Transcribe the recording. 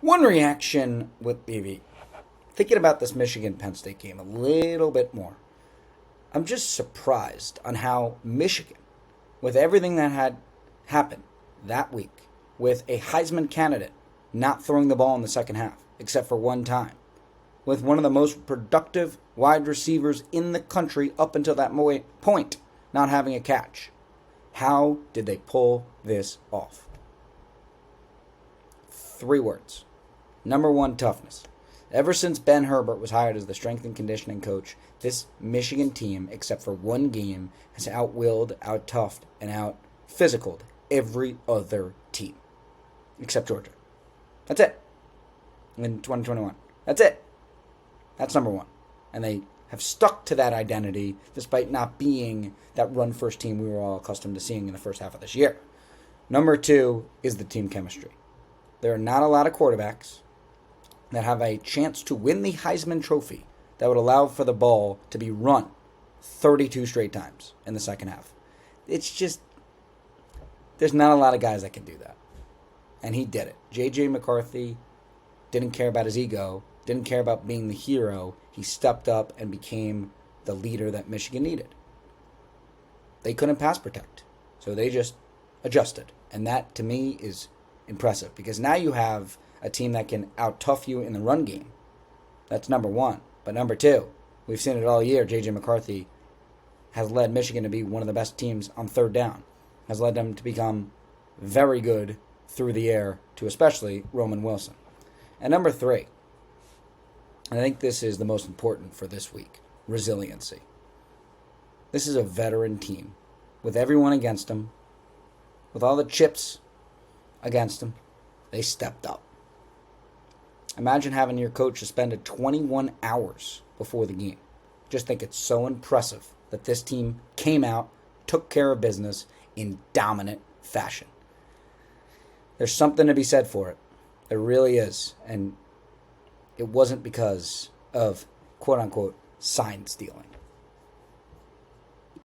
One reaction with BV, thinking about this Michigan Penn State game a little bit more. I'm just surprised on how Michigan, with everything that had happened that week, with a Heisman candidate not throwing the ball in the second half, except for one time, with one of the most productive wide receivers in the country up until that point not having a catch. How did they pull this off? 3 words. Number 1, toughness. Ever since Ben Herbert was hired as the strength and conditioning coach, this Michigan team, except for one game, has out-willed, out-toughed, and out-physicaled every other team, except Georgia. That's it. In 2021. That's it. That's number 1. And they have stuck to that identity despite not being that run-first team we were all accustomed to seeing in the first half of this year. Number 2 is the team chemistry. There are not a lot of quarterbacks that have a chance to win the Heisman Trophy that would allow for the ball to be run 32 straight times in the second half. It's just, there's not a lot of guys that can do that. And he did it. J.J. McCarthy didn't care about his ego, didn't care about being the hero. He stepped up and became the leader that Michigan needed. They couldn't pass protect, so they just adjusted. And that, to me, is impressive because now you have a team that can out-tough you in the run game. That's number 1. But number 2, we've seen it all year. J.J. McCarthy has led Michigan to be one of the best teams on third down, has led them to become very good through the air to especially Roman Wilson. And number 3, and I think this is the most important for this week, resiliency. This is a veteran team with everyone against them, with all the chips against them. They stepped up. Imagine having your coach suspended 21 hours before the game. Just think it's so impressive that this team came out, took care of business in dominant fashion. There's something to be said for it. There really is. And it wasn't because of, quote-unquote, sign stealing.